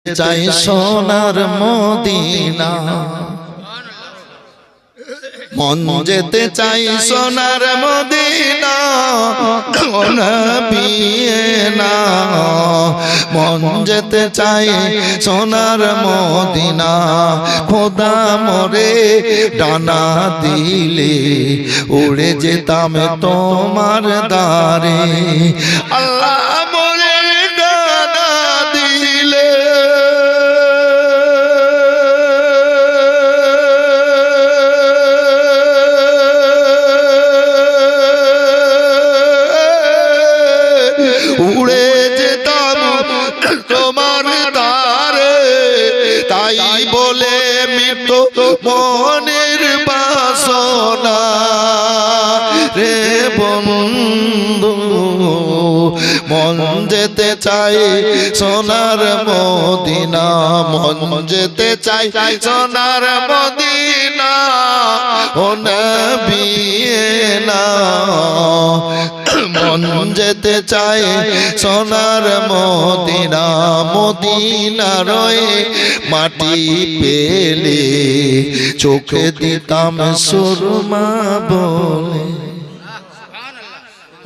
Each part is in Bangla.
চাই সোনার মদিনা, মন যেতে চাই সোনার মদিনা, ও নবী না মন যেতে চাই সোনার মদিনা। খোদা মোরে ডানা দিলে উড়ে যেতাম তোমার দ্বারে। আল্লাহ মোরে ডানা দিলে উড়ে যেতাম তোমার দ্বারে। তাই বলে মৃত্যু মনের বাসনা রে বন্ধু, মন যেতে চাই সোনার মদিনা, মন যেতে চাই সোনার মদিনা, ও নবী না মন যেতে চাই সোনার মদিনা। মদিনা রয়ে মাটি পেলে চোখে দিতাম সুরমা বলে।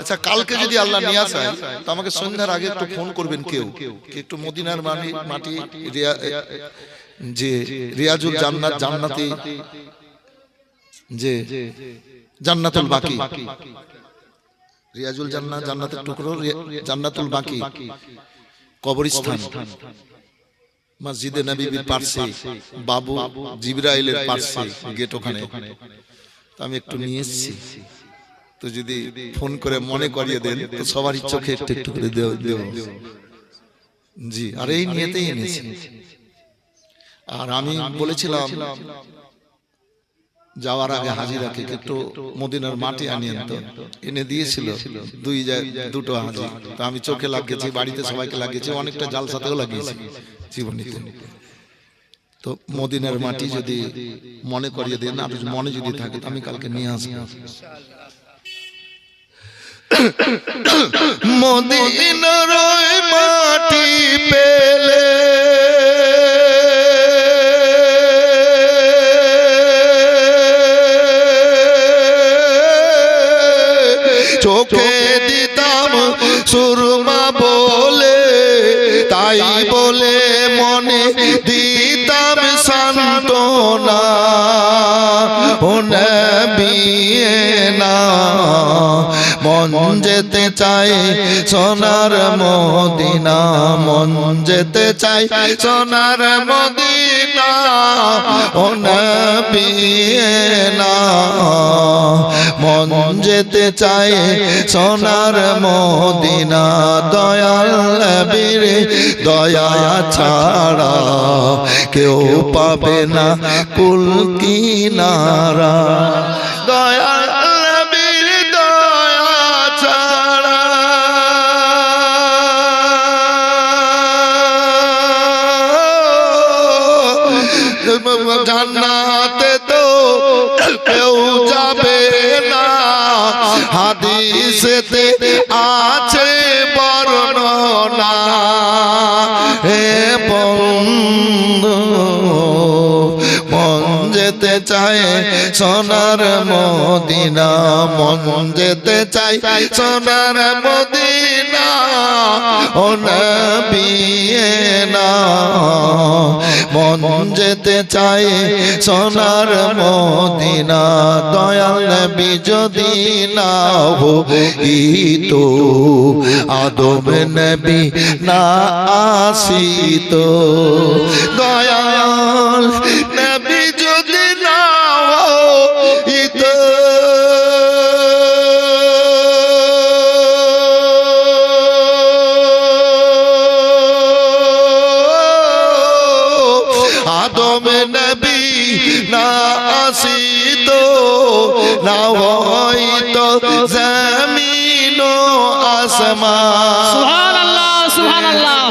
আচ্ছা, কালকে যদি আল্লাহ নিয়ে আসে তো আমাকে সন্ধ্যার আগে একটু ফোন করবেন কেউ একটু মদিনার মাটি যে রিয়াজুল জান্নাত জান্নাতি যে জান্নাতুল বাকি, রিয়াজুল জান্নাত জান্নাতের টুকরো জান্নাতুল বাকি কবরস্থান মসজিদে নববীর পাশে বাবু জিবরাইলের পাশে গেট ওখানে আমি একটু নিয়ে এসেছি। তো যদি ফোন করে মনে করিয়ে দেন তো সবারই চোখে একটু একটু করে দেব জি। আর এই নিয়েতেই এনেছি। আর আমি বলেছিলাম যাওয়ার আগে হাজিরাকে একটু মদিনার মাটি আনিয়ে তো এনে দিয়েছিল দুটো হাজি। তো আমি চোখে লাগিয়েছি, বাড়িতে সবাইকে লাগিয়েছি, অনেকটা জালসাতেও লাগিয়েছি জীবনীতে। তো মদিনার মাটি যদি মনে করিয়ে দেন, আর মনে যদি থাকে তো আমি কালকে নিয়ে আসবো। মদিনার মাটি পেলে চোখে দিতাম সুরমা বলে, তাই বলে মনে দিতাম সান্ত্বনা, ও নবী না মন যেতে চাই সোনার মদিনা, মন যেতে চাই সোনার মদিনা, ও নবী না মন যেতে চাই সোনার মদিনা। দয়াল নবীর দয়া ছাড়া কেউ পাবে না কুল কিনারা। দয়াল নবীর দয়া ছাড়া জান্নাতে তো কেউ যাবে না, হাদিসেতে আছে বর্ণনা। হে বন্ধু মন যেতে চাই সোনার মদিনা, মন যেতে চাই সোনার মদিনা, ও নবী না মন যেতে চাই সোনার মদিনা। দয়াল নবী যদি না হইতো, আদম নবী না আসিতো, দয়াল নবী যদি না হইতো, আদম নবী না আসিতো, না হইতো জমিন ও আসমান। সুবহানাল্লাহ সুবহানাল্লাহ।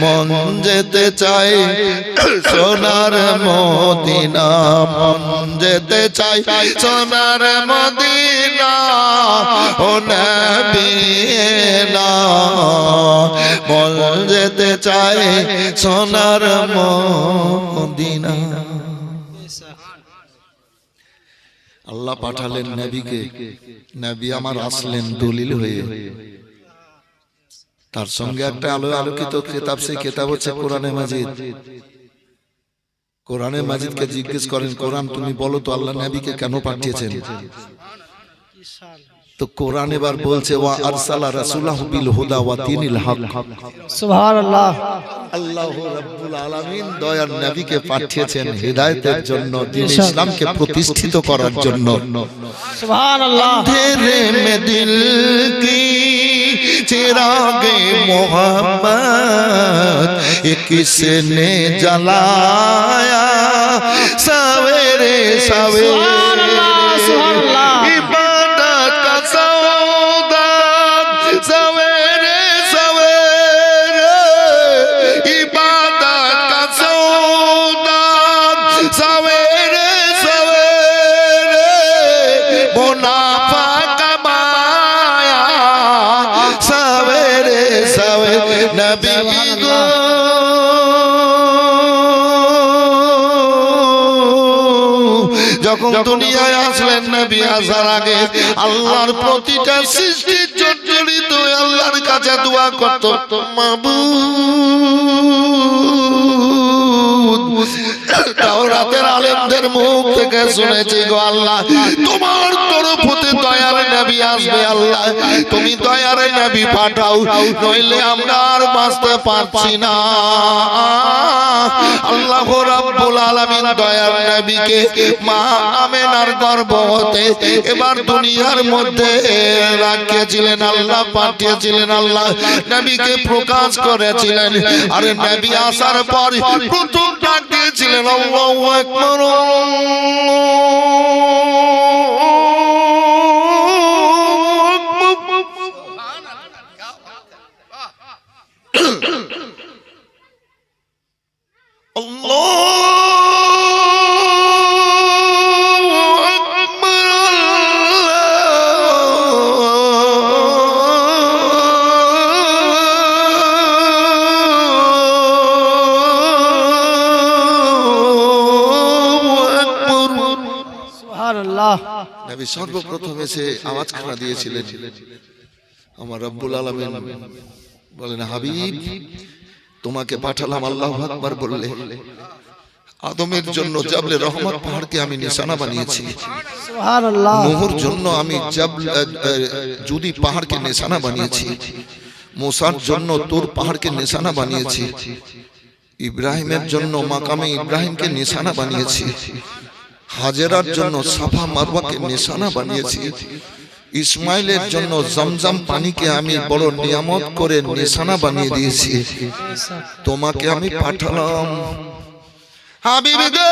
মন যেতে চায় সোনার মদিনা, মন যেতে চায় সোনার মদিনা, ও নবী না মন যেতে চায় সোনার মদিনা। আল্লাহ পাঠালেন নবীকে, নবী আমার আসলেন দলিল হয়ে। তার সঙ্গে একটা আলোকিত কিতাব, সেই কিতাব হচ্ছে কোরআনে মাজিদ। কোরআনে মাজিদকে জিজ্ঞেস করেন, কোরআন তুমি বলো তো আল্লাহ নবীকে কেন পাঠিয়েছেন? তো কোরআন এবার বলছে, ওয়া আরসালা রাসূলাহু বিল হুদা ওয়া দীনিল হক। সুবহানাল্লাহ। আল্লাহু রাব্বুল আলামিন দয়ার নবীকে পাঠিয়েছেন হিদায়াতের জন্য, দ্বীন ইসলামকে প্রতিষ্ঠিত করার জন্য। সুবহানাল্লাহ। अंधेरे में दिल की चिरागे मोहब्बत ये किसने जलाया सवेरे सवेरे, इबादत का सौदा सवेरे सवेरे, इबादत का सौदा सवेरे सवेरे, मुनाफा कमाया सवेरे सवेरे। नबी गो যখন দুনিয়ায় আসলেন, নবী আসার আগে আল্লাহর প্রতিটা সৃষ্টি জড়িত আল্লাহর কাছে দোয়া করত, মাবুদ তাওরাতের আলেমদের মুখ থেকে শুনেছি গো আল্লাহ, তোমার তরফ হতে দয়ার নবী আসবে, আল্লাহ তুমি দয়ার নবী পাঠাও, নইলে আমরা আর বাঁচতে পারছি না। আল্লাহ রাব্বুল আলামিন দয়ার নবীকে মা আমেনার গর্ভ হতে এবার দুনিয়ার মধ্যে রাখিয়েছিলেন, আল্লাহ পাঠিয়েছিলেন, আল্লাহ নবীকে প্রকাশ করেছিলেন। আর নবী আসার পর প্রথম ডাক দিয়েছিলেন আল্লাহু আকবার, নবী সর্বপ্রথম এসে আওয়াজখানা দিয়েছিলেন। আমার রব্বুল আলামিন বলেন, হাবিব তোমাকে পাঠালাম আল্লাহু আকবার বললে। আদমের জন্য জাবলে রহমত পাহাড়কে আমি নিশানা বানিয়েছি, সুবহানাল্লাহ। নূহর জন্য আমি জুদি পাহাড়কে নিশানা বানিয়েছি, মুসার জন্য তুর পাহাড়কে নিশানা বানিয়েছি, ইব্রাহিমের জন্য মাকামে ইব্রাহিমকে নিশানা বানিয়েছি, হাজেরার জন্য সাফা মারওয়াকে নিশানা বানিয়েছি, ইসমাইলের জন্য জমজম পানিকে আমি বড় নিয়ামত করে নিশানা বানিয়ে দিয়েছি। তোমাকে আমি পাঠালাম হাবিব গো,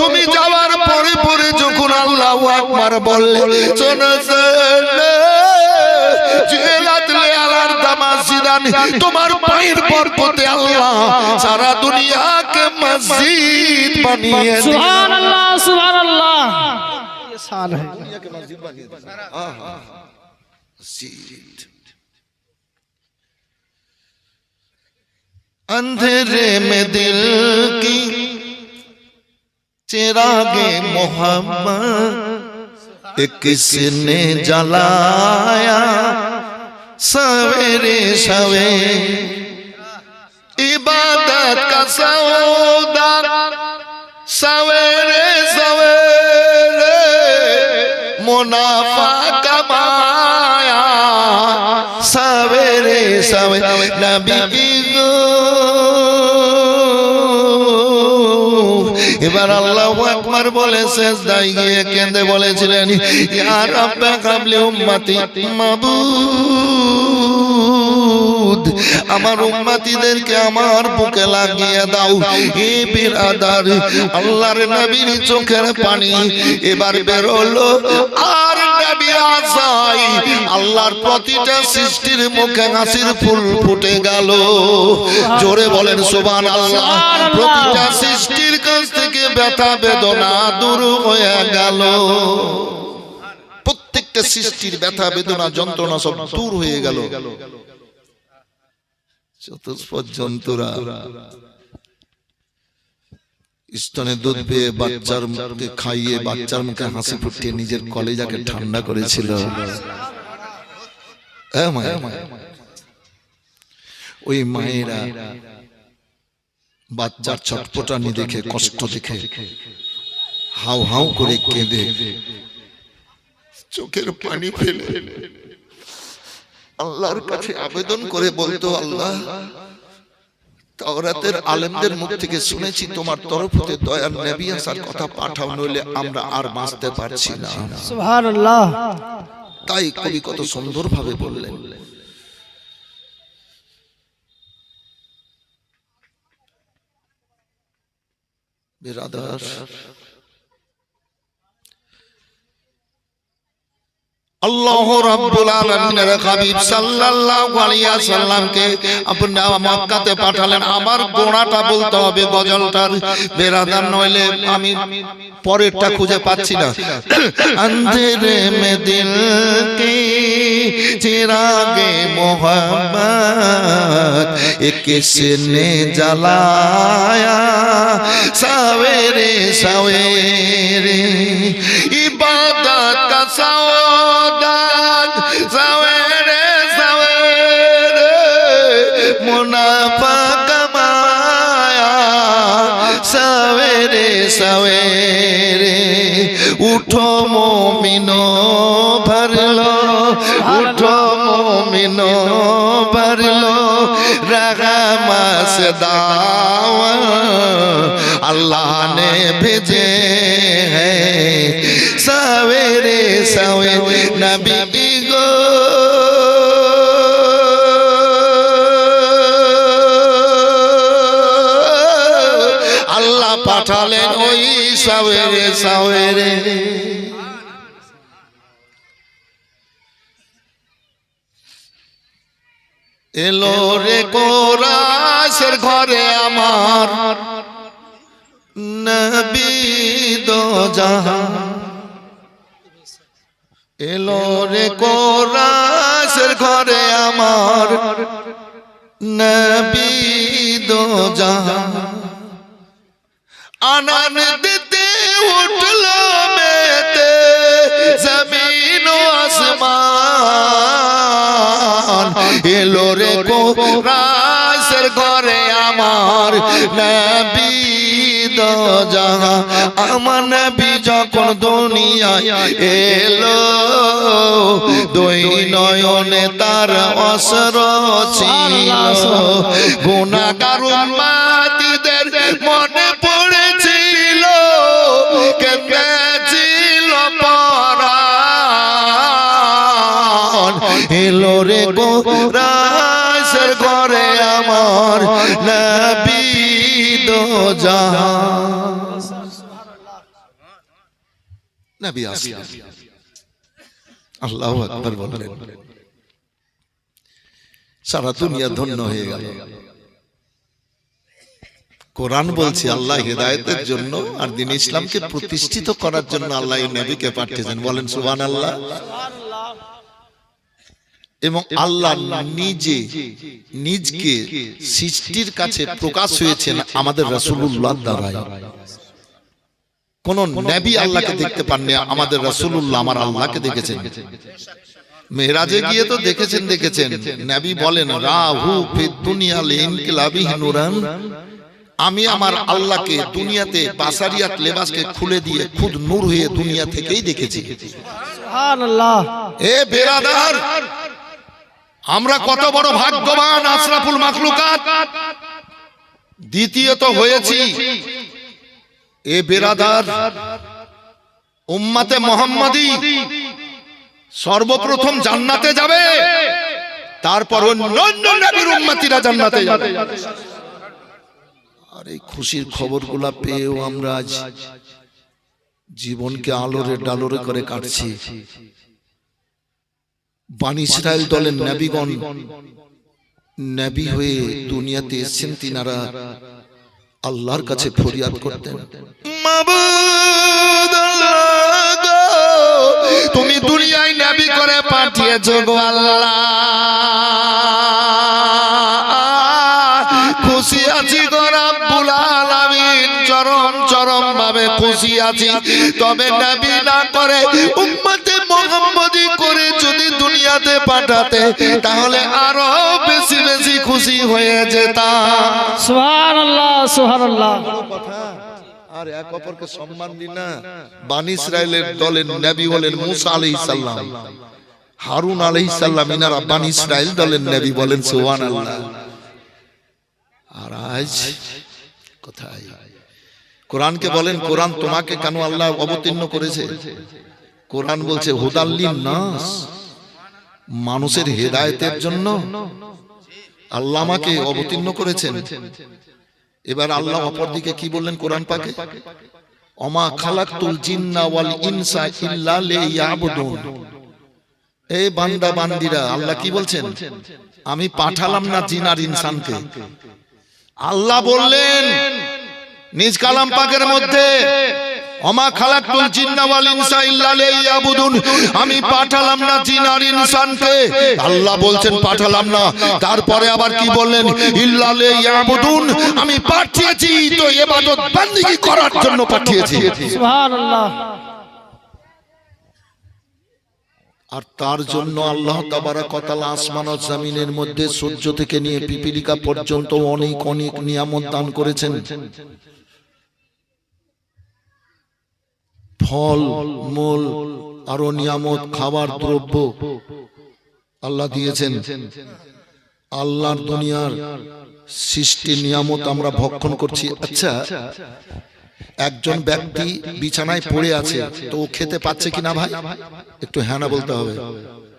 তুমি যাওয়ার পরে পরে যখন আল্লাহু আকবার বললে, তোমার পায়ের বরকতে আল্লাহ সারা দুনিয়াকে মসজিদ বানিয়ে দিলেন। সুবহানাল্লাহ সুবহানাল্লাহ। ये साल है दुनिया के मस्जिद बानिए दिया। मस्जिद अंधेरे में दिल की चिरागे मोहब्बत किसने जलाया सवेरे सवेरे, इबादत का सौदा सवेरे सवेरे, मुनाफा कमाया सवेरे सवेरे। नबी गो এবার আল্লাহু আকবার বলে সিজদায় গিয়ে কেঁদে বলেছিলেন, ইয়া রাব্বা কাবলি উম্মতি, মাবুদ আমার উম্মতিদেরকে আমার বুকে লাগিয়ে দাও। এ বিরাদার, আল্লাহর নবীর চোখের পানি এবার বের হলো, আর নবী দিয়া যায়, আল্লাহর প্রতিটা সৃষ্টির মুখে হাসির ফুল ফুটে গেল। জোরে বলেন সুবহানাল্লাহ। প্রতিটা সৃষ্টির কাছ থেকে ব্যথা বেদনা দূর হয়ে গেল। প্রত্যেকটা সৃষ্টির ব্যথা বেদনা যন্ত্রণা সব দূর হয়ে গেল। চতুষ্পদ জন্তুরা স্তনে দুধ পেয়ে বাচ্চার মুখে খাইয়ে বাচ্চার মুখে হাসি ফুটিয়ে নিজের কলেজাকে ঠান্ডা করেছিল। ওই মায়েরা বাচ্চার ছটফটানি দেখে, কষ্ট দেখে হাউ হাউ করে কেঁদে চোখের পানি ফেলে আল্লাহর কাছে আবেদন করে বলতো, আল্লাহ, তাওরাতের আলেমদের মুখ থেকে শুনেছি তোমার তরফ হতে দয়ার নবী আসার কথা পাঠাও, নইলে আমরা আর বাঁচতে পারছি না। সুবহানাল্লাহ। তাই কবি কত সুন্দর ভাবে বললেন, বিরাদার আল্লাহ রাব্বুল আলামিনের হাবিব সাল্লাল্লাহু আলাইহি ওয়াসাল্লামকে আপনি মক্কাতে পাঠালেন। আমার গোড়াটা বলতে হবে গজলটার, বেরাদার, নইলে আমি পরেরটা খুঁজে পাচ্ছি না। আন্ধেরে মে দিল কে চিরাগে মোহাম্মদ কিসনে জ্বালায়া সवेरे सवेरे इबादत का सवेरे सवेरे मुनाफा कमाया सवेरे सवेरे उठो मोमिनो भर लो, उठो मोमिनो भर लो रहमा से दावा अल्लाह ने भेजे हैं सवेरे सवेरे नबी गो अल्लाह पाठालेन ओई सवेरे सवेरे। एलो रे कोरासेर घरे आमार नबी दो जहां, एलो रे कोरासेर घरे आमार नबी दो जहां, आनंद दे उठलो मेते जमीन आसमान, एलो रे कोरासेर घरे आमार नबी दो जहां। আমার নবী যখন দুনিয়ায় এলো দুই নয়নে তার অসর ছিল, গুনাহগার উম্মতিদের মনে পড়েছিল, কেঁদেছিল পরাণ। এলো রে কোরাসের ঘরে আমার নবী দো জাহান। নবী আসলেন, আল্লাহু আকবার বললেন, সারা দুনিয়া ধন্য হয়ে গেল। কোরআন বলছে আল্লাহ হেদায়েতের জন্য আর দ্বীন ইসলামকে প্রতিষ্ঠিত করার জন্য আল্লাহ এই নবীকে পাঠিয়েছেন। বলেন সুবহানাল্লাহ। এবং আল্লাহ নিজকে সৃষ্টির কাছে প্রকাশ হয়েছেন আমাদের রাসূলুল্লাহ দ্বারা। কোন নবী আল্লাহকে দেখতে পাননি, আমাদের রাসূলুল্লাহ আমার আল্লাহকে দেখেছেন। মেরাজে গিয়ে তো দেখেছেন। নবী বলেন রাহু ফিদ দুনিয়া লিনকিলাবিহি নূরান, আমি আমার আল্লাহকে দুনিয়াতে বাসারিয়াত লেবাসকে খুলে দিয়ে খুদ নূর হয়ে দুনিয়া থেকেই দেখেছি। সুবহানাল্লাহ। এ বেরাদার, আমরা কত বড় ভাগ্যবান, আশরাফুল মাখলুকাত দ্বিতীয়ত হয়েছি। এ বেরাদার, উম্মতে মুহাম্মাদি সর্বপ্রথম জান্নাতে যাবে, তারপর অন্যান্য নবীর উম্মতিরা জান্নাতে যাবে। আর এই খুশির খবরগুলা পেয়েও আমরা আজ জীবনকে আলোরে ডালোরে করে কাটছি। বানি ইসরায়েল দলের নবীগণ নবী হয়ে দুনিয়াতে এসেছেন, তিনারা আল্লাহর কাছে ফরিয়াদ করতেন, মাবুদ আল্লাহ গো, তুমি দুনিয়ায় নবী করে পাঠিয়েছো গো আল্লাহ, খুশি আছি গো রব্বুল আলামিন, চরম চরম ভাবে খুশি আছি। তবে নবী না করে উম্মতে মুহাম্মদী করে যদি দুনিয়াতে পাঠাতে তাহলে আরো বেশি বেশি খুশি হয়ে যেতাম। সুবহানাল্লাহ সুবহানাল্লাহ। আর এক অপরকে সম্মান দিই না। বানি ইসরায়েলের দলের নবী হলেন মুসা আলাইহিস সালাম, হারুন আলাইহিস সালাম, ইনারা বানি ইসরায়েল দলের নবী, বলেন সুবহানাল্লাহ। আর আজ কোথায় কোরআনকে বলেন, কোরআন তোমাকে কেন আল্লাহ অবতীর্ণ করেছে? কোরআন বলছে হুদাল্লিন নাস, মানুষের হেদায়েতের জন্য আল্লাহ আমাকে অবতীর্ণ করেছেন। এবার আল্লাহ অপরদিকে কি বললেন কোরআন পাকে, ওমা খালাকতুল জিন্না ওয়াল ইনসা ইল্লা লিয়াবুদুন। এই বান্দা বান্দিরা, আল্লাহ কি বলছেন, আমি পাঠালাম না জিন আর ইনসানকে। আল্লাহ বললেন নিজ কালাম পাকের মধ্যে, ওমা খালাকতুল জিন্না ওয়াল ইনসা ইল্লা লিয়াবুদুন, আমি পাঠালাম না জিন আর ইনসানকে। আল্লাহ বলছেন পাঠালাম না, তারপরে আবার কি বললেন, ইল্লা লিয়াবুদুন, আমি পাঠিয়েছি তো ইবাদত বندگی করার জন্য পাঠিয়েছি। সুবহানাল্লাহ। আর তার জন্য আল্লাহ তাবারক ওয়া তাআলা আসমান ও জমিনের মধ্যে সূর্য থেকে নিয়ে পিপীলিকা পর্যন্ত অনেক অনেক নিয়ামত দান করেছেন। ফল মূল আরো নিয়ামত, খাবার দ্রব্য আল্লাহ দিয়েছেন। আল্লাহর দুনিয়ার সৃষ্টি নিয়ামত আমরা ভক্ষণ করছি। আচ্ছা, একজন ব্যক্তি বিছানায় পড়ে আছে, তো ও খেতে পাচ্ছে কিনা ভাই? একটু হ্যাঁ না বলতে হবে,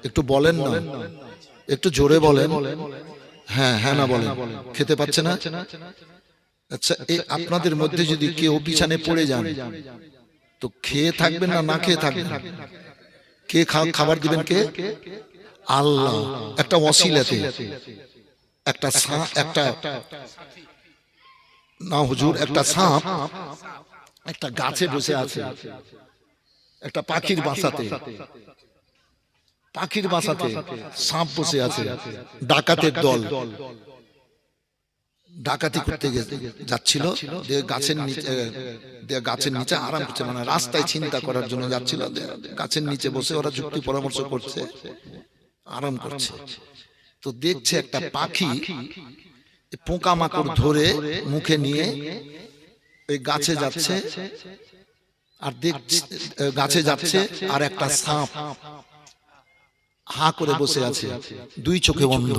একটু বলেন না, একটু জোরে বলেন, হ্যাঁ হ্যাঁ না বলেন, খেতে পাচ্ছে না? আচ্ছা, এই আপনাদের মধ্যে যদি কেউ বিছানায় পড়ে যান, তো খেয়ে থাকবেন না না খেয়ে থাকবেন? কে খাবার দিবেন? কে? আল্লাহ। একটা ওসিলাতে, একটা না হুজুর, একটা সাপ একটা গাছে বসে আছে, একটা পাখির বাসাতে, পাখির বাসাতে সাপ বসে আছে। ডাকাতের দল ডাকাতি করতে যাচ্ছিল, গাছের নিচে আরাম করছে, মানে রাস্তায় চিন্তা করার জন্য যাচ্ছিল, গাছের নিচে বসে ওরা যুক্তি পরামর্শ করছে, আরাম করছে। তো দেখছে একটা পাখি পোকামাকড় ধরে মুখে নিয়ে ওই গাছে যাচ্ছে, আর দেখছে গাছে যাচ্ছে, আর একটা সাপ হা করে বসে আছে, দুই চোখে অন্ধ,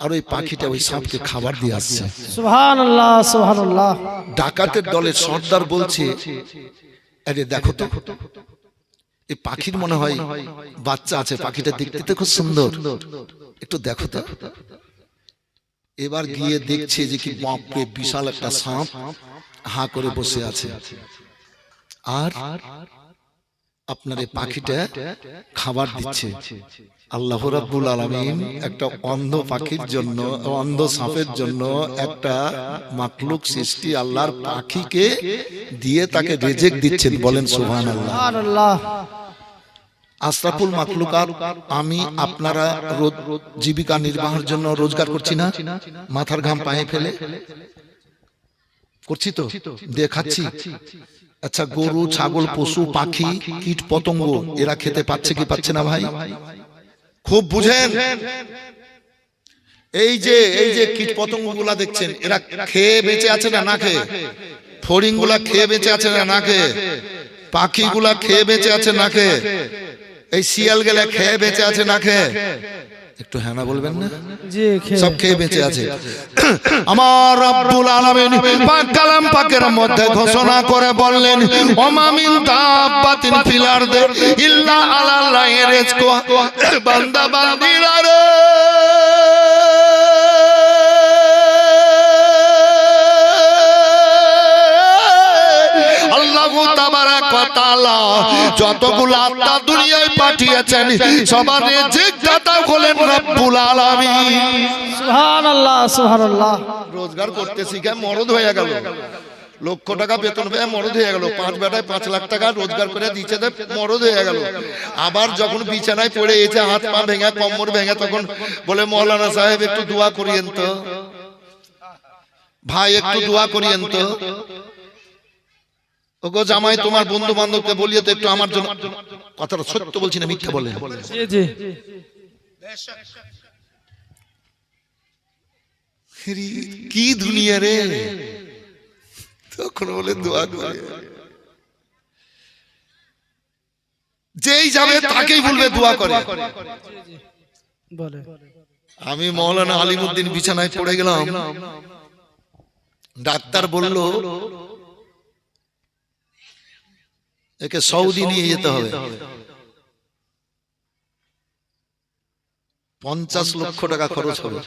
আর ওই পাখিটা ওই সাপকে খাবার দিয়ে আসছে। সুবহানাল্লাহ সুবহানাল্লাহ। ডাকাতের দলের সর্দার বলছে, আরে দেখো তো, এই পাখির মনে হয় বাচ্চা আছে, পাখিটা দেখতে খুব সুন্দর, একটু দেখো তো। এবার গিয়ে দেখছে যে কি বাপরে, বিশাল একটা সাপ হা করে বসে আছে, আর আপনার এই পাখিটা খাবার দিচ্ছে। আল্লাহ রাব্বুল আলামিন একটা অন্ধ পাখির জন্য, অন্ধ সাপের জন্য একটা মাখলুক সৃষ্টি আল্লাহর পাখিকে দিয়ে তাকে রিজিক দিচ্ছেন, বলেন সুবহানাল্লাহ। সুবহানাল্লাহ। আশরাফুল মাখলুকাত আমি আপনারা জীবিকা নির্বাহের জন্য রোজগার করছি না? মাথার ঘাম পায়ে ফেলে করছি তো, দেখাচ্ছি। আচ্ছা, গরু ছাগল পশু পাখি কীট পতঙ্গ এরা খেতে পাচ্ছে কি পাচ্ছে না ভাই? খুব বুঝেন, এই যে কীট পতঙ্গ গুলা দেখছেন, এরা খেয়ে বেঁচে আছে না না খেয়ে? ফড়িং গুলা খেয়ে বেঁচে আছে না না খেয়ে? পাখি গুলা খেয়ে বেঁচে আছে না খেয়ে? এই শিয়াল গেলে খেয়ে বেঁচে আছে না খেয়ে? একটু হ্যাঁ না বলবেন না? জি, সব খেয়ে বেঁচে আছে। আমার রব্বুল আলামিন পাক কালাম পাকের মধ্যে ঘোষণা করে বললেন, ওমা মিন দাব্বাতিন ফিল আরদি ইল্লা আলাল্লাহি রিজকুহা। বান্দা বান্দিরা রে, আল্লাহু তাবারাক ওয়া তাআলা যতগুলো আত্মা দুনিয়ায় পাঠিয়েছেন সবার রিজিক দাতা হলেন রব্বুল আলামিন। সুবহানাল্লাহ সুবহানাল্লাহ। রোজগার করতে শিখে মরদ হয়ে গেল, লক্ষ টাকা বেতন পেয়ে মরদ হয়ে গেল, 5 বেটায় 5 লাখ টাকা রোজগার করে দিচ্ছে, মরদ হয়ে গেল। আবার যখন বিছানায় পড়ে এসে হাত পা ভেঙে কোমর ভেঙে তখন বলে মৌলানা সাহেব একটু দোয়া করিয়েন তো, ভাই একটু দোয়া করিয়েন তো। ওগো জামাই তোমার বন্ধু বান্ধবকে বলিয়ে তো একটু আমার জন্য, কথাটা সত্য বলছি না মিথ্যা বলে? জি জি। কি দুনিয়া রে, তখন বলে দোয়া করে। যেই যাবে তাকেই বলবে দোয়া করে। বলে আমি মাওলানা আলিমউদ্দিন বিছানায় পড়ে গেলাম, ডাক্তার বলল একে সৌদি নিয়ে যেতে হবে, 50 লক্ষ টাকা খরচ হবে।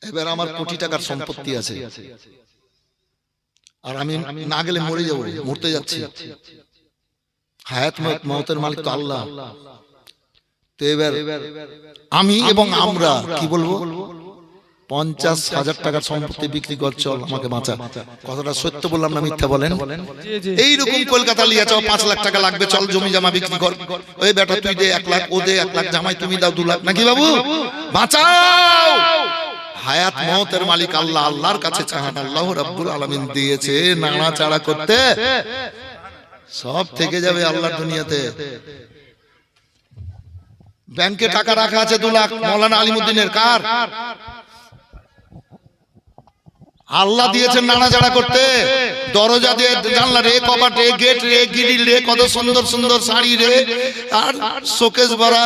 এবার আমার কোটি টাকার সম্পত্তি আছে, আর আমি না গেলে মরে যাবো, মরতে যাচ্ছি। হায়াত মওতের মালিক তো আল্লাহ। তো এবার আমি এবং আমরা কি বলবো, 50,000 টাকার সম্পত্তি বিক্রি কর, চল আমাকে বাঁচা। কথাটা সত্য বললাম না মিথ্যা বলেন? এইরকম কলকাতা লিয়ে যাও, 5 লাখ টাকা লাগবে, চল জমি জমা বিক্রি কর। ওই বেটা তুই দে 1 লাখ, ও দে 1 লাখ, জামাই তুমি দাও 2 লাখ, নাকি বাবু? বাঁচাও। হায়াত মওতের মালিক আল্লাহ, আল্লাহর কাছে চাহান, আল্লাহ রাব্বুল আলামিন দিয়েছে নাড়াচাড়া করতে, সব থেকে যাবে আল্লাহর দুনিয়াতে। ব্যাংকে টাকা রাখা আছে 2 লাখ মাওলানা আলিমউদ্দিনের, কার? আল্লাহ দিয়েছেন নাড়াচাড়া করতে। দরজা দিয়ে, জানলা রে, কপাট রে, গেট রে, গ্রিল রে, কত সুন্দর সুন্দর শাড়ি রে, আর শোকেস ভরা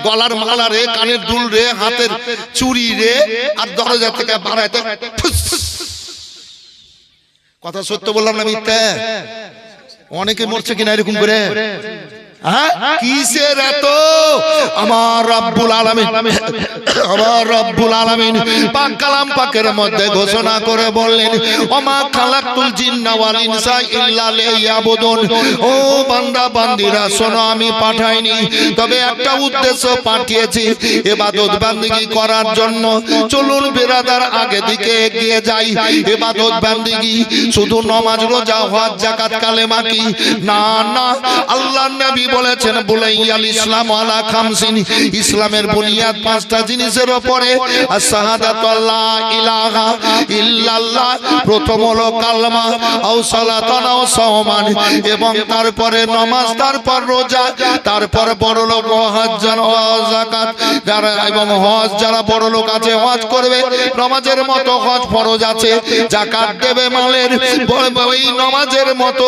গলার মালা রে, কানের দুল রে, হাতের চুড়ি রে, আর দরজা থেকে বাড়াইতে কথা সত্য বললাম না মিথ্যা? অনেকে মরছে কিনা এরকম করে? কিসের এত? আমার রব্বুল আলামিন, আমার রব্বুল আলামিন পাক কালাম পাকের মধ্যে ঘোষণা করে বললেন, ওমা খালাকতুল জিন্না ওয়াল ইনসা ইল্লা লিয়াবুদুন। ও বান্দা বান্দিরা শোনো, আমি পাঠাইনি, তবে একটা উদ্দেশ্য পাঠিয়েছি, ইবাদত বান্দিগি করার জন্য। চলুন বিরাদার আগে দিকে এগিয়ে যাই। ইবাদত বান্দিগি শুধু নামাজ, রোজা, হজ, যাকাত, কালেমা কি? না না, আল্লাহর নবী বলেছেন বুলাইয়াল ইসলাম আলা খামসিন, ইসলামের বুনিয়াদ 5টা জিনিসের উপরে। আশ-শাহাদাতু লা ইলাহা ইল্লাল্লাহ, প্রথম হলো কালমা, আও সালাতান আও সাওমান, এবং তারপরে নামাজ, তারপর রোজা, তারপর বড় লোক হজ, যাকাত, যারা এবং হজ, যারা বড় লোক আছে হজ করবে, নামাজের মতো হজ ফরজ আছে, যাকাত দেবে মালের, ওই নামাজের মতো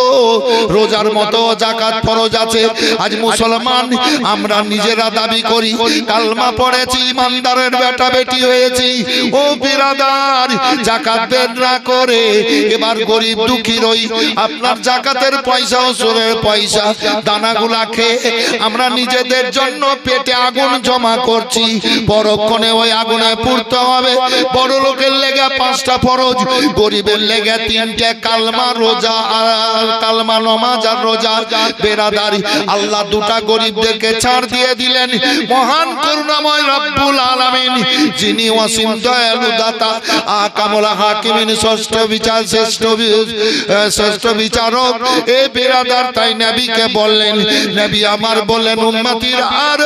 রোজার মতো যাকাত ফরজ আছে। আজ মুসলমান আমরা নিজেরা দাবি করি কালমা পড়েছি, ইমানদারের বেটা বেটি হয়েছি। ও বিরাদার, যাকাত বের না করে এবার গরিব দুঃখী রই, আপনার যাকাতের পয়সা, ওসুরের পয়সা, দানাগুলা খেয়ে আমরা নিজেদের জন্য পেটে আগুন জমা করছি। পরক্ষণে ওই আগুনে পুড়তে হবে। বড় লোকের লেগে 5টা ফরজ, গরিবের লেগে 3টে, কালমা, রোজা, আর কালমা, নামাজ আর রোজা। বেরাদারি, আল্লাহ 2টা গরিবদেরকে ছাড় দিয়ে দিলেন। মহান করুণাময় রব্বুল আলামিন, যিনি অসীম দয়ালু দাতা, আকামুল হাকিমিন, ষষ্ঠ বিচার, শ্রেষ্ঠ বিচারক। এ বেরাদার, তাই নবীকে বললেন, নবী আমার বললেন, উম্মতির আর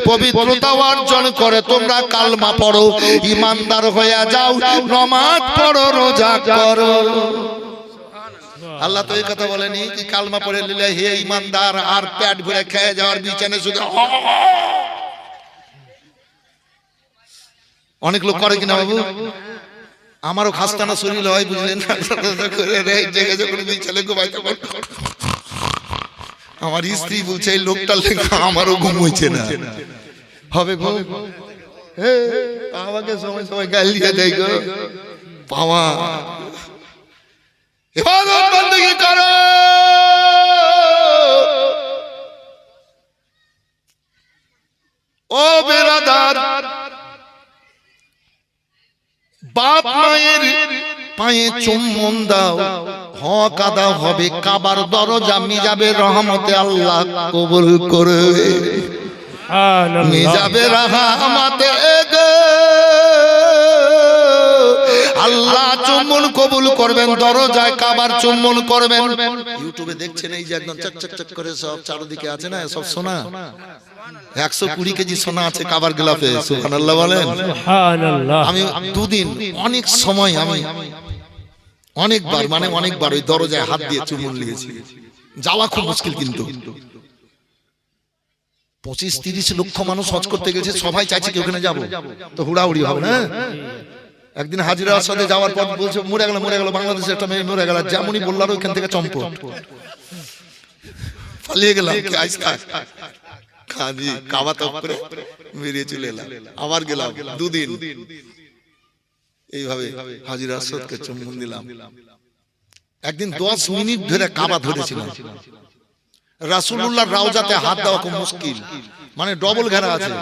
পবিত্রতা অর্জন করে তোমরা কালমা পড়ো, ইমানদার হয়ে যাও, নামাজ পড়ো, রোজা করো। আল্লাহ তো এই কথা বলেনি কি কালমা পড়ে নিলে হে ইমানদার, আর পেট ভরে খেয়ে যাওয়ার বিছানে শুধু। অনেক লোক করে কিনা বাবু? আমারও খাস্তানা শরীর হয়, বুঝলেন? আমার স্ত্রী বলছে এই লোকটার লেগে আমারও ঘুম হইছে না, হবে ঘুম? আমাকে সময় সময় গাল দিয়ে দেয় গো। পাওয়া ইবাদত বন্দেগী করো, ও বেরাদার, বাপ মায়ের পায়ে চুম্বন দাও, হক আদা হবে, কাবার দরজা মিজাবে রহমতে আল্লাহ কবুল করবে। মিজাবে রহমতে আল্লাহ চুম্বন কবুল করবেন, দরজায় কাবার চুম্বন করবেন। ইউটিউবে দেখছেন এই যে একদম চক চক চক করে সব চারদিকে আছে না, সব সোনা, 120 কেজি সোনা আছে কাবার গিলাফে। সুবহানাল্লাহ বলেন। আমি দুদিন অনেক সময় আমি অনেকবার ওই দরজায় হাত দিয়ে চুম্বন নিয়েছি। যাওয়া খুব মুশকিল, কিন্তু 25-30 লক্ষ মানুষ হজ করতে গেছে, সবাই চাইছে কি ওখানে যাবো, তো হুড়াহুড়ি হবে না। একদিন হাজিরা আসাদে যাওয়ার পর বলছে মরে গেল বাংলাদেশের একটা মেয়ে মরে গেল, যেমনই বললাম ওইখান থেকে চম্পট পালিয়ে গেলাম। কাবা তপ করে বেরিয়ে চলে এলাম, আবার গেলাম দুদিন এইভাবে হাজিরা আসাদকে চুম্বন দিলাম। একদিন 10 মিনিট ধরে কাবা ধরেছিলাম। রাসূলুল্লাহর রওজাতে হাত দেওয়া খুব মুশকিল, মানে ডবল ঘেরা আছে।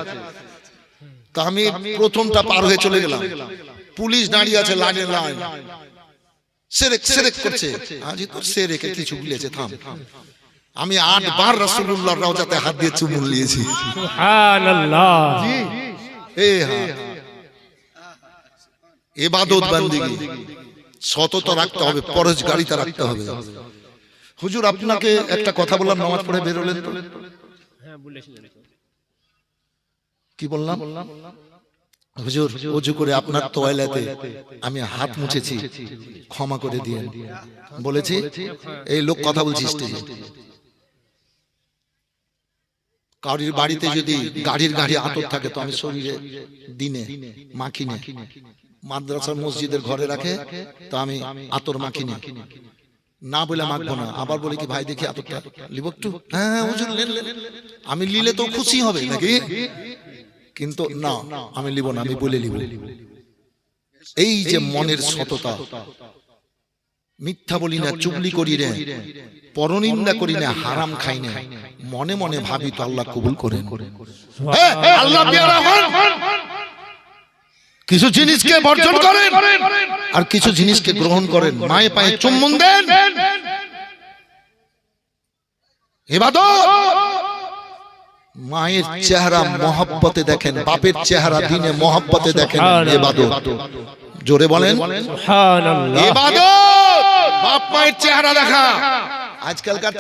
তা আমি প্রথমটা পার হয়ে চলে গেলাম, পুলিশ দাঁড়িয়ে আছে লাইনে, লাইন সেরেক করছে। আজ তো সেরেকে কিছু ভুলেছে, থাম। আমি 8 বার রাসূলুল্লাহর রওজাতে হাত দিয়ে চুম্বন নিয়েছি। সুবহানাল্লাহ। জি হ্যাঁ, ইবাদত বান্দেগী সততা রাখতে হবে, পরহেজগারিতা রাখতে হবে। হুজুর আপনাকে একটা কথা বললাম, নামাজ পড়ে বের হলেন তো? হ্যাঁ বলেছিলেন। কি বললাম? হুজুর ওযু করে আপনার টয়লেটে আমি হাত মুছেছি, ক্ষমা করে দিয়েন বলেছি। এই লোক কথা বলছি স্টেজে। কারোর বাড়িতে যদি গাড়ি আতর থাকে তো আমি শরীরে দিনে মাখি না। মাদ্রাসার মসজিদের ঘরে রাখে তো আমি আতর মাখি না বলে মাখবো না। আবার বলি কি ভাই দেখি আতরটা লিব একটু, হ্যাঁ হুজুর নেন। আমি নিলে তো খুশি হবে নাকি, কিন্তু না আমি লিব না, আমি বলে লিব। এই যে মনের সততা, মিথ্যা বলি না, চুগলি করি না, পরনিন্দা করি না, হারাম খাই না, মনে মনে ভাবি তো আল্লাহ কবুল করেন। আল্লাহ পেয়ারা হন, কিছু জিনিসকে বর্জন করেন আর কিছু জিনিসকে গ্রহণ করেন। মায়ে পায়ে চুম্বন দেন, ইবাদত। মায়ের চেহারা মহব্বতে দেখেন, বাপের চেহারা দিনে মহব্বতে দেখেন, ইবাদত। জোরে বলেন সুবহানাল্লাহ। ইবাদত বাপ মায়ের চেহারা দেখা। আজকালকার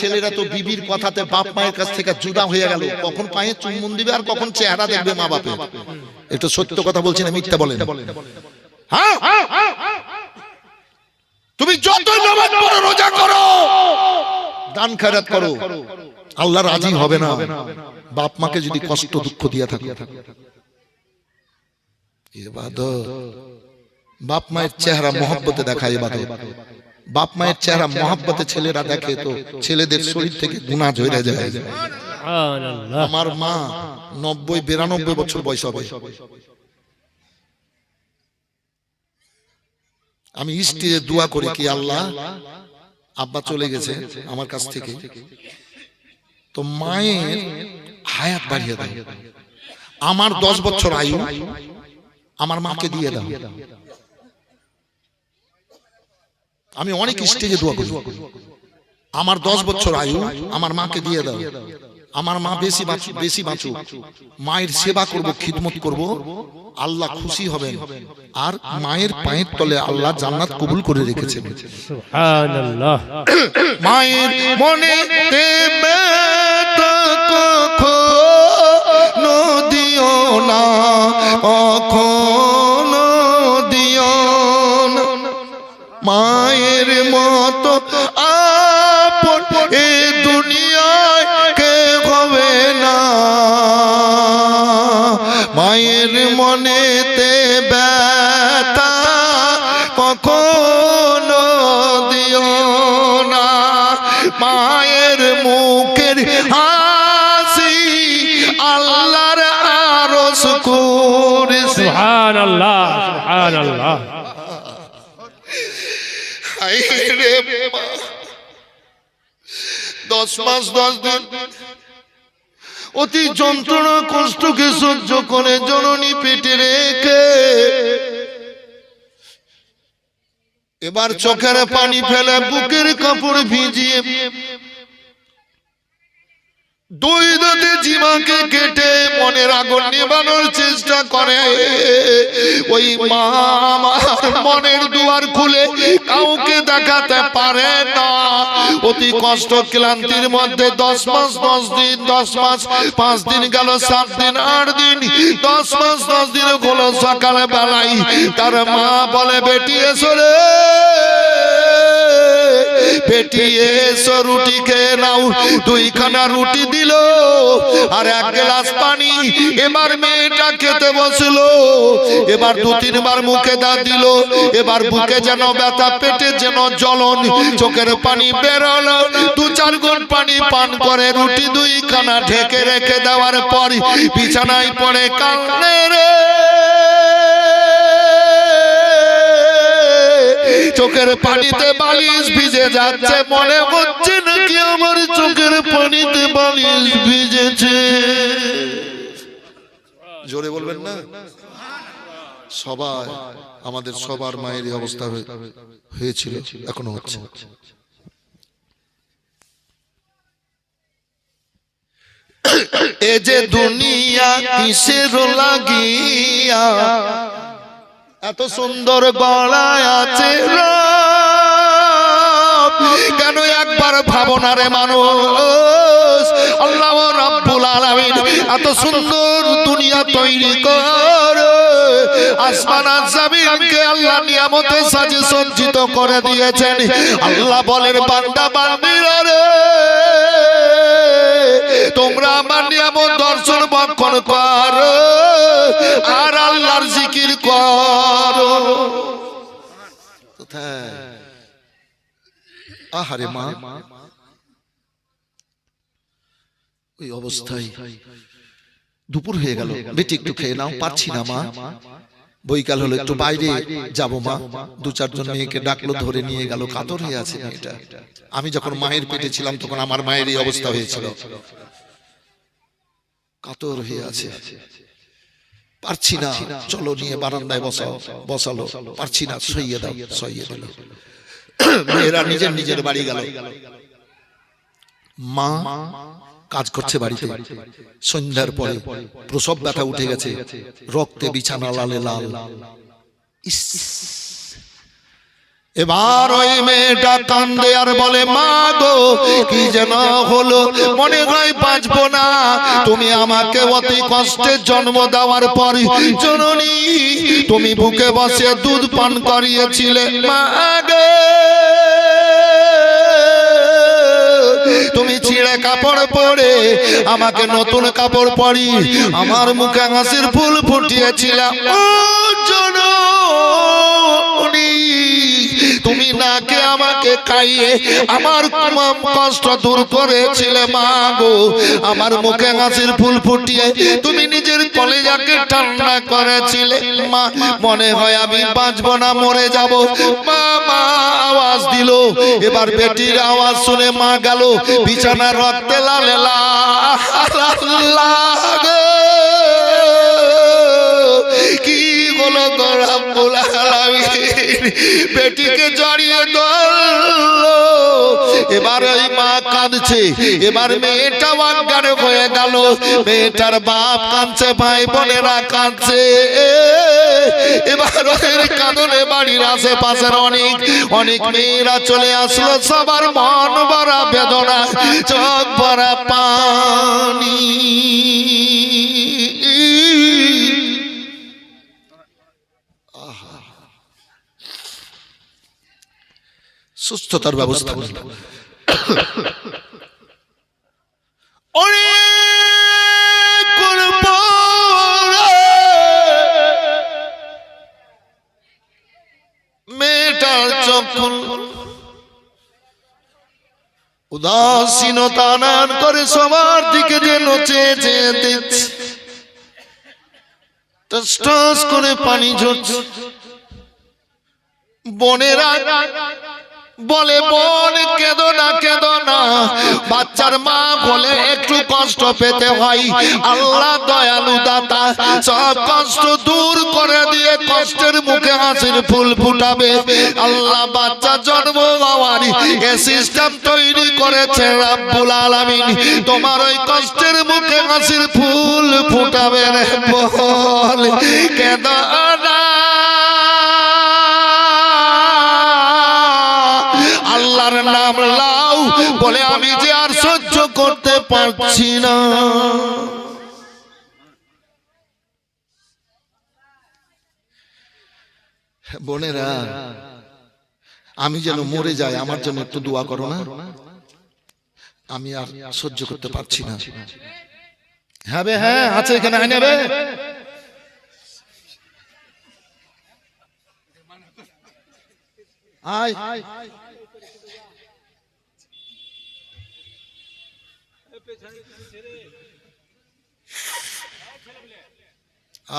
ছেলেরা তো বিবির কথাতে বাপ মায়ের কাছ থেকে জুদা হয়ে গেল। কখন পায়ে চুম্বন দিবে আর কখন চেহারা দেখবে মা বাপের। এটা সত্য কথা বলছি না, মিথ্যা বলেন? হ্যাঁ, তুমি যত নামাজ পড়ো, রোজা করো, দান খয়রাত করো, আল্লাহ রাজি হবে না বাপ মাকে যদি কষ্ট দুঃখ দিয়া থাকে। ইবাদত বাপ মায়ের চেহারা মহব্বতে দেখায়, ইবাদত। বাপ মায়ের চেহারা মহব্বতে ছেলেরা দেখে তো ছেলেদের শরীর থেকে গুনাহ ঝরে যায়। আমার মা 90-92 বছর বয়স হবে। আমি স্টেজে দোয়া করি কি আল্লাহ, আব্বা চলে গেছে আমার কাছ থেকে, তো মায়ের হায়াত বাড়িয়ে দাও। আমার 10 বছর আয়ু আমার মাকে দিয়ে দাও। আমি অনেক স্টেজে দোয়া করি, আমার 10 বছর আয়ু আমার মাকে দিয়ে দাও, আমার মা বেশি বাঁচুক, মায়ের সেবা করব, খিদমত করব, আল্লাহ খুশি হবেন। আর মায়ের পায়ের তলে আল্লাহ জান্নাত কবুল করে রেখেছেন। সুবহানাল্লাহ। মায়ের মনে কখনো দিও না, কখনো দিও না, মায়ের মতো আপন এ দুনিয়ায় কে হবে না। মায়ের মনেতে ব্যথা কখনো দিও না, মায়ের মুখের হাসি আল্লাহর আরশ কুরসি। সুবহানাল্লাহ, সুবহানাল্লাহ। 10 মাস 10 দিন অতি যন্ত্রণা কষ্টকে সহ্য করে জননী পেটে রেখে এবার চোখের পানি ফেলে বুকের কাপড় ভিজিয়ে দুই দাঁতে জিমাকে কেটে মনের আগুন নেভানোর চেষ্টা করে। ওই মা আমার মনের দুয়ার খুলে কাউকে দেখাতে পারে না। অতি কষ্ট ক্লান্তির মধ্যে 10 মাস 10 দিন, 10 মাস 5 দিন গেল, 7 দিন 8 দিন, 10 মাস 10 দিন হলো। সকালে বেলায় তার মা বলে, বেটি এসো রে, বেটি এসো, রুটি খেয়ে নাও। 2খানা রুটি দিল আর 1 গ্লাস পানি। এবার মেয়েটা খেতে বসলো। এবার 2-3 বার মুখে দাঁত দিল। এবার বুকে যেন ব্যথা, পেটে যেন জ্বলন, চোখের পানি বেরোলো। 2-4 ঘন্টা পানি পান করে রুটি 2খানা ঢেকে রেখে দেওয়ার পর বিছানায় পড়ে কাঁদে রে। চোখের পানিতে বালিশ ভিজে যাচ্ছে, মনে হচ্ছে নাকি আমার চোখের পানিতে বালিশ ভিজেছে। জোরে বলবেন না? সবাই, আমাদের সবার মায়ের এই অবস্থা হয়েছিল, এখনো হচ্ছে। এ যে দুনিয়া কিসের লাগিয়া এত সুন্দর গলায় আছে রব, কেন একবার ভাবনা রে মানুষ। আল্লাহ রাব্বুল আলামিন এত সুন্দর দুনিয়া তৈরি করে আসমান আর জমিনকে আল্লাহ নিয়ামতে সাজিয়ে সজ্জিত করে দিয়েছেন। আল্লাহ বলেন, বান্দা বান্দিরা রে, তোমরা আমার নিয়ামত দর্শন ভক্ষণ করো আর আল্লাহর জিকির করো। আহারে মা, ওই অবস্থায় দুপুর হয়ে গেল, বেটি একটু খেয়ে নাও, পারছি না মা। বৈকাল হলো, একটু বাইরে যাবো মা। 2-4 জন মেয়েকে ডাকলো, ধরে নিয়ে গেল। কাতর হয়ে আছে মেয়েটা। আমি যখন মায়ের পেটে ছিলাম তখন আমার মায়ের এই অবস্থা হয়েছিল, কাতর হয়ে আছে। পারছি না, চলো নিয়ে বারান্দায় বসালো। পারছি না, সইয়ে দাও, সইয়ে দিল। মেয়েরা নিজের নিজের বাড়ি গেল। মা কাজ করছে বাড়িতে। সন্ধ্যার পরে প্রসব ব্যথা উঠে গেছে, রক্তে বিছানা লালে লাল। এবার ওই মেয়েটা কান্দে আর বলে, মা গো, কি যেন হলো, মনে হয় বাঁচবো না। তুমি আমাকে অতি কষ্টে জন্ম দেওয়ার পর জননী তুমি বুকে বসে দুধ পান করিয়েছিলে। মা গো, তুমি ছিঁড়ে কাপড় পরে আমাকে নতুন কাপড় পরি আমার মুখে হাসির ফুল ফুটিয়েছিলাম। ও জননী, তুমি নাকে আমাকে খাইয়ে আমার কষ্ট দূর করেছিলে। মা গো, আমার মুখে হাসির ফুল ফুটিয়ে তুমি নিজের কলেজাকে ঠান্ডা করেছিলে। মা, মনে হয় আমি বাঁচবো না, মরে যাব। মা মা আওয়াজ দিল। এবার বেটির আওয়াজ শুনে মা গেল বিছানা, রক্তে লালে লাল। কি হলো গো রব্বুল আলামিন, বেটিকে জড়িয়ে ধরলো। এবার ওই মা কাঁদছে। এবার মেয়েটা অজ্ঞান হয়ে গেল। মেয়েটার বাপ কাঁদছে, ভাই বোনেরা কাঁদছে। এবার ওদের কাঁদনে বাড়ির আশেপাশের অনেক মেয়েরা চলে আসলো। সবার মন ভরা বেদনা, চোখ ভরা পানি। সুস্থতার ব্যবস্থা করলাম। মেয়েটার চক্ষু উদাসীনতা নান করে সবার দিকে যেন চেয়ে চেয়ে দেখছে। টস টস করে পানি ঝরছে। বোনেরা বলে বোন কেঁদো না, বাচ্চার মা বলে একটু কষ্ট পেতে হয়, আল্লাহ দয়ালু দাতা সব কষ্ট দূর করে দিয়ে কষ্টের মুখে হাসির ফুল ফুটাবে। আল্লাহ বাচ্চা জন্ম হওয়ার এ সিস্টেম তৈরি করেছে রব্বুল আলামিন, তোমার ওই কষ্টের মুখে হাসির ফুল ফুটাবে রে বল কেঁদো না। আল্লাহর নাম লাও বলে আমি যে আর সহ্য করতে পারছি না। বোনেরা, আমি যেন মরে যাই, আমার জন্য একটু দোয়া করো না, আমি আর সহ্য করতে পারছি না। হ্যাঁ বে, হ্যাঁ আছে এখানে, আয় নেবে আয়।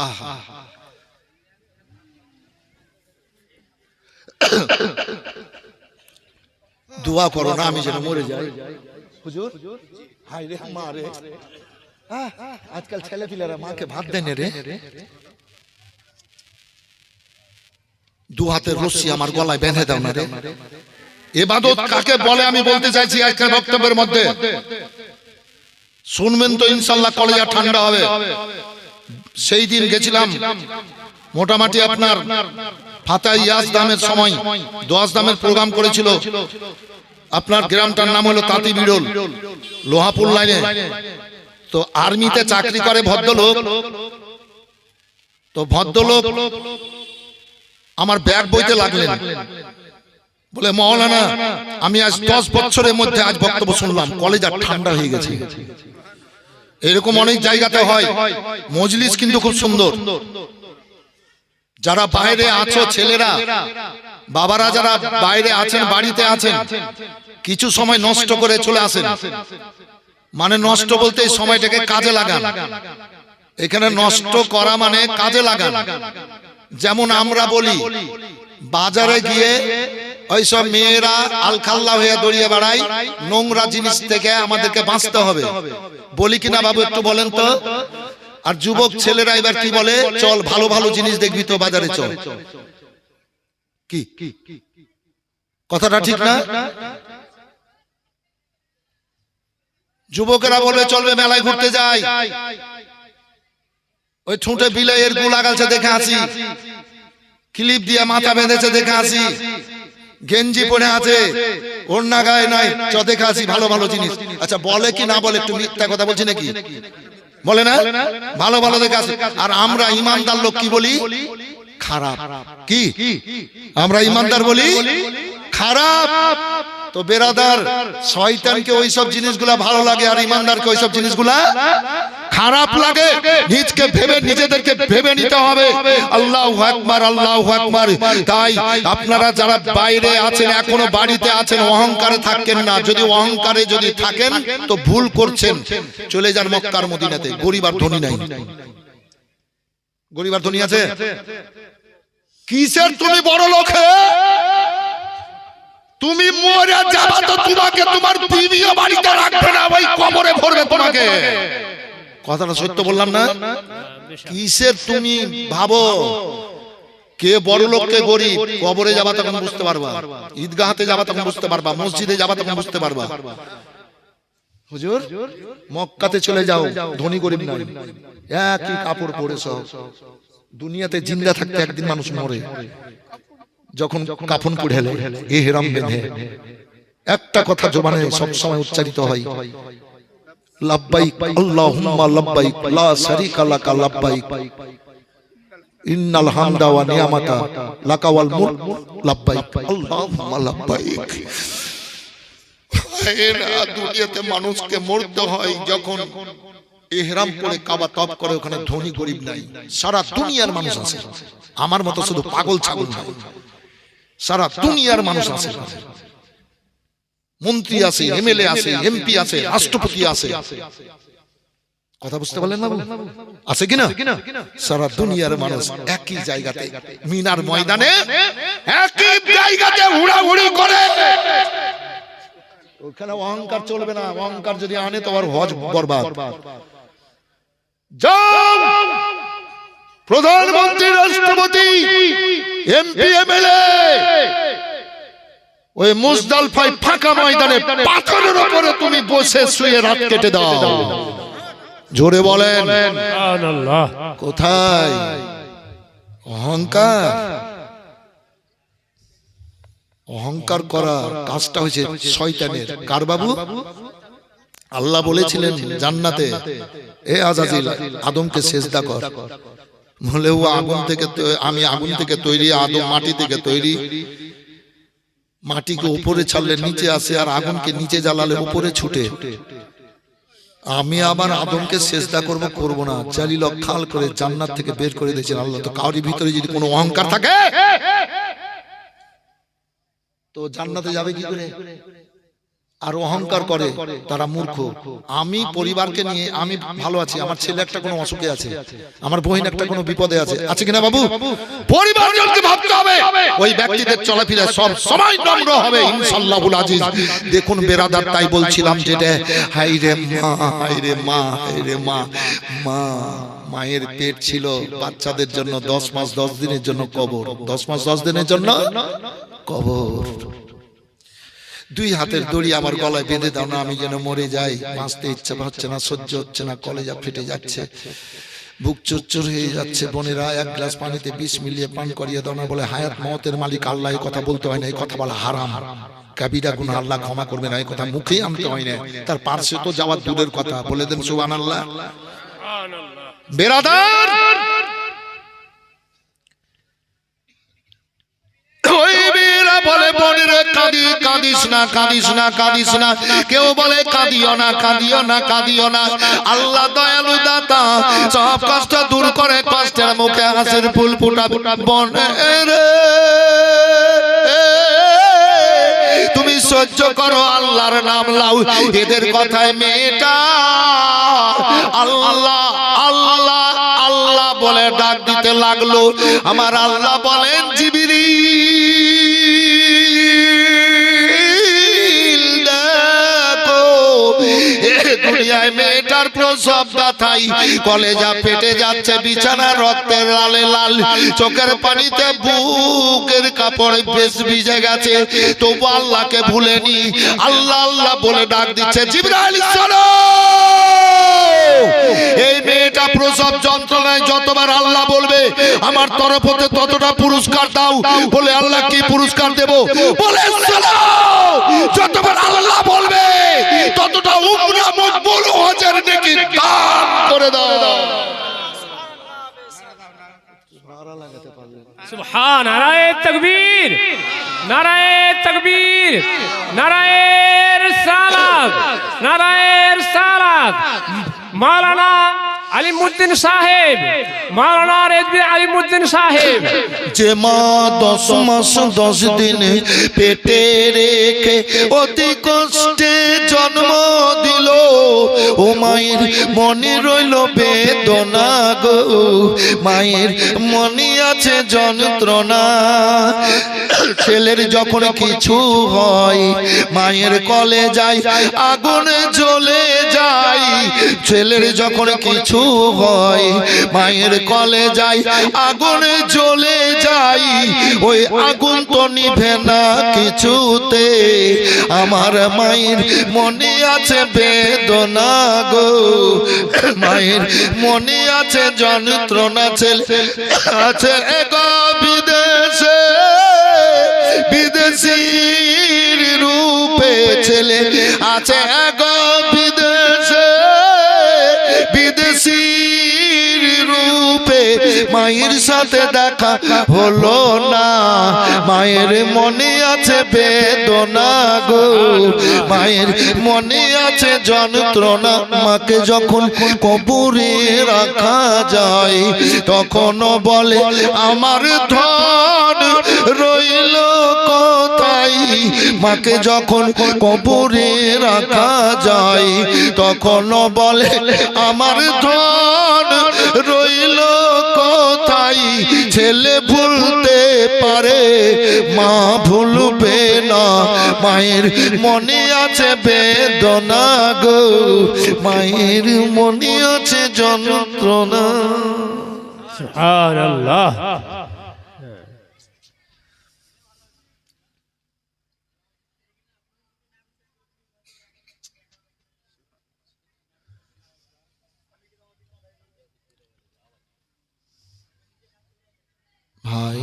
আহা, দোয়া করো না আমি যেন মরে যাই। হুজুর হায় রে মা রে, আজকাল ছেলে পিলেরা মাকে ভাত দেন রে। দু হাতের রশ্মি আমার গলায় বেঁধে দাও না রে। ইবাদত কাকে বলে আমি বলতে চাইছি আজকের বক্তব্যের মধ্যে, শুনবেন তো ইনশাআল্লাহ কলেজা ঠান্ডা হবে। সেই দিন গেছিলাম মোটামুটি আপনার ফাতা ইয়াজ দামের সময়, দোয়াজ দামের প্রোগ্রাম করেছিল। আপনার গ্রামটার নাম হলো তাঁতি বিড়ল, লোহাপুর লাইনে। তো আর্মিতে চাকরি করে ভদ্রলোক। তো ভদ্রলোক আমার ব্যাগ বইতে লাগলেন, বলে মাওলানা আমি আজ 10 বছরের মধ্যে আজ বক্তব্য শুনলাম, কলেজা ঠান্ডা হয়ে গেছে। এরকম অনেক জায়গাতে হয়, মজলিস কিন্তু খুব সুন্দর। যারা বাইরে আছো ছেলেরা, বাবারা যারা বাইরে আছেন, বাড়িতে আছেন, কিছু সময় নষ্ট করে চলে আসেন। মানে নষ্ট বলতে এই সময়টাকে কাজে লাগান। এখানে নষ্ট করা মানে কাজে লাগান। যেমন আমরা বলি বাজারে গিয়ে ওইসব মেয়েরা আলখাল্লা হয়ে দড়িয়ে বেড়ায়, নোংরা জিনিস থেকে আমাদেরকে বাঁচতে হবে, বলি কিনা বাবু একটু বলেন তো? আর যুবক ছেলেরা এবার কি বলে, চল ভালো ভালো জিনিস দেখবি তো বাজারে চল। কি কথাটা ঠিক না? যুবকেরা বলে চলবে মেলায় ঘুরতে যাই, ওই ঠোঁটে বিলের গু লাগালছে দেখে আসি, ক্লিপ দিয়ে মাথা বেঁধেছে দেখে আসি, গেঞ্জি পরে আছে, ওড়না গায়ে নাই, চ দেখে আসি ভালো ভালো জিনিস। আচ্ছা বলে কি না বলে? একটু মিথ্যা কথা বলছি নাকি? বলে না? ভালো ভালো দেখে আসি। আর আমরা ইমানদার লোক কি বলি? খারাপ। কি আমরা ইমানদার বলি? খারাপ। তো বেরাদার, শয়তানকে ওইসব জিনিসগুলা ভালো লাগে আর ইমানদারকে ওইসব জিনিসগুলা খারাপ লাগে। নিজকে ভেবে, নিজেদেরকে ভেবে নিতে হবে। আল্লাহু আকবার, আল্লাহু আকবার। তাই আপনারা যারা বাইরে আছেন, এখনো বাড়িতে আছেন, অহংকারে থাকেন না। যদি অহংকারে যদি থাকেন তো ভুল করছেন। চলে যান মক্কার মদিনাতে, গরিব আর ধনী নাই। গরিব আর ধনী আছে? কিসের তুমি বড় লোক? তুমি মরে যাবা তো তোমাকে তোমার বিবিও বাড়িতে রাখবে না, ওই কবরে ভরবে তোমাকে। কথাটা সত্য বললাম না? কিসের তুমি ভাবো কে বড় লোক কে গরিব? কবরে যাবা তখন বুঝতে পারবা, ঈদগাহতে যাবা তখন বুঝতে পারবা, মসজিদে যাবা তখন বুঝতে পারবা। হুজুর মক্কাতে চলে যাও, ধনী গরিব নাই, একই কাপড় পরে সব। দুনিয়াতে জিন্দা থাকতে একদিন মানুষ মরে, যখন কাফন পড়েলে ইহরাম বেঁধে একটা কথা জবানে সব সময় উচ্চারিত হয়, লাব্বাইক আল্লাহুম্মা লাব্বাইক লা শারীকা লাকা লাব্বাইক ইন্নাল হামদা ওয়া নিয়ামাতা লাকা ওয়াল মুলক লাব্বাইক আল্লাহুম্মা লাব্বাইক। এরা দুনিয়াতে মানুষকে মরতে হয় যখন ইহরাম পরে কাবা তওয়াফ করে, ওখানে ধনী গরিব নাই, সারা দুনিয়ার মানুষ আছে। আমার মতো শুধু পাগল ছাগল না, সারা দুনিয়ার মানুষ আছে। মন্ত্রী আছে, এমএলএ আছে, এমপি আছে, রাষ্ট্রপতি আছে। কথা বুঝতে পারলেন না? আছে কিনা? সারা দুনিয়ার মানুষ একই জায়গাতে, মিনার ময়দানে একই জায়গাতে হুড়াহুড়ি করে ওখানে অহংকার চলবে না, অহংকার যদি আনে তো আর হজ বরবাদ। যাও প্রধানমন্ত্রী, রাষ্ট্রপতি, এমপি, এমএলএ ওই মুজদালফায় ফাঁকা ময়দানে পাথরের উপরে তুমি বসে শুয়ে রাত কেটে দাও। জোরে বলেন সুবহানাল্লাহ। কোথায় অহংকার? অহংকার করা কাজটা হয়েছে শয়তানের। কার বাবু? আল্লাহ বলেছিলেন জান্নাতে, এ আজাজিল আদমকে সেজদা কর। বলে ও আগুন থেকে, আমি আগুন থেকে তৈরি, আদম মাটি থেকে তৈরি। মাটিকে উপরে ছাড়লে নিচে আসে, আর আগুনকে নিচে জ্বালালে উপরে ছুটে। আমি আবার আদমকে সেজদা করব, করব না। জালিল খাল করে জান্নাত থেকে বের করে দিয়েছেন আল্লাহ। তো কারোর ভিতরে যদি কোনো অহংকার থাকে তো জান্নাতে যাবে কি করে? আর অহংকার করে তারা মূর্খ। আমি পরিবারকে নিয়ে আমি ভালো আছি, আমার ছেলে একটা কোনো অসুখে আছে, আমার বোন একটা কোনো বিপদে আছে, আছে কিনা বাবু? পরিবারজনকে ভাবতে হবে, ওই ব্যক্তিদের চলাফেরা সব সময় নম্র হবে ইনশাআল্লাহুল আজিজ। দেখুন বেরাদার, তাই বলছিলাম যেটা, হাই রে মা, হাই রে মা, হাই রে মা, মা মায়ের পেট ছিল বাচ্চাদের জন্য 10 মাস 10 দিনের জন্য কবর, 10 মাস 10 দিনের জন্য কবর। দুই হাতের দড়ি আমার গলায় বেঁধে দাও না, আমি যেন মরে যাই। বাঁচতে ইচ্ছা হচ্ছে না, সহ্য হচ্ছে না, কলেজা ফেটে যাচ্ছে, বুক চুরচুর হয়ে যাচ্ছে। বোনেরা, এক গ্লাস পানিতে 20 মিলিয়ে পান করিয়ে দাও না। বলে হায়াত মওতের মালিক আল্লাহ, এই কথা বলতে হয় না, এই কথা বলা হারাম, কাবিরা গুনাহ, আল্লাহ ক্ষমা করবে না, এই কথা মুখে আনতে হয় না। তার পার্শ্বে তো যাওয়ার দূরের কথা। বলে দেন সুবহানাল্লাহ। বেরাদার, বলে বোনেরা কাঁদি, কাঁদিস না, কাঁদিস না, কাঁদিস না। কেউ বলে কাঁদিও না, কাঁদিও না, কাঁদিও না। আল্লাহ দয়ালু দাতা, সব কষ্ট দূর করে, কষ্টের মুখে হাসির ফুল ফুটাবে। বোনেরা তুমি সহ্য করো, আল্লাহর নাম লাও। এদের কথায় মেয়েটা আল্লাহ আল্লাহ আল্লাহ বলে ডাক দিতে লাগলো। আমার আল্লাহ বলেন, জিবরিল দেখো, দুনিয়ায় মেয়েটার প্রসব ব্যথায় কলেজা ফেটে যাচ্ছে, বিছানা রক্তের লালে লাল, চোখের পানিতে বুকের কাপড় বেশ ভিজে গেছে, তবু আল্লাহকে ভুলেনি। আল্লাহ আল্লাহ বলে ডাক দিচ্ছে, জিবরাইল চলো। এই মেয়েটা প্রসব যন্ত্রণায় যতবার আল্লাহ বলবে আমার তরফ হতে ততটা পুরস্কার দাও। বলে আল্লাহ কি পুরস্কার দেব? বলে যতবার আল্লাহ বলবে ততটা উমরা মকবুল, হজের নেকি দান করে দাও। সুবহান, নারায়ে তাকবীর, নারায়ে তাকবীর, নারায়ে রিসালাত, নারায়ে রিসালাত। মাওলানা আলিমউদ্দিন সাহেব, মাওলানা রেজবি আলিমউদ্দিন সাহেব। যে মা 10 মাস 10 দিন পেটে রেখে অতি কষ্টে জন্ম দিল, ও মায়ের মনে রইল বেদনা গো, মায়ের মনে আছে যন্ত্রণা। ছেলের যখন কিছু হয় মায়ের কলে যায়, আগুনে জ্বলে যায়। ছেলের যখন কিছু হয় মায়ের কলে যায়, আগুনে জ্বলে যায়। ওই আগুন তো নিভে না কিছুতে, আমার মায়ের মনে আছে বেদনা গো, মায়ের মনে আছে যন্ত্রণা। ছেলে আছে গো বিদেশে, বিদেশির রূপে ছেলে আছে গো বিদেশে, বিদেশির রূপে মায়ের সাথে দেখা হলো না, মায়ের মনে আছে বেদনা গো, মায়ের মনে আছে যন্ত্রণা। মাকে যখন কবরে রাখা যায় তখনও বলে আমার ধন রইল কোথায়, মাকে যখন কবরে রাখা যায় তখন বলে আমার ধন রইল কোথায়। ছেলে ভুলতে পারে মা ভুলবে না, মায়ের মনে আছে বেদনা গো, মায়ের মনে আছে যন্ত্রণা। সুবহানাল্লাহ। ভাই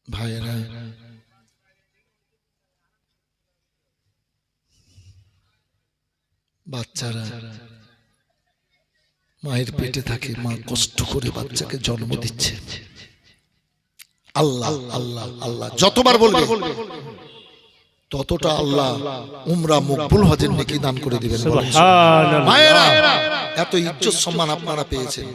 ভাইরা বাচ্চারা মায়ের পেটে থাকে, মা কষ্ট করে বাচ্চাকে জন্ম দিচ্ছে। আল্লাহ আল্লাহ আল্লাহ যতবার বলবে ততটা আল্লাহ উমরা মকবুল হজের নেকি দান করে দিবেন। সুবহানাল্লাহ। মায়েরা এত ইজ্জত সম্মান আপনারা পেয়েছেন।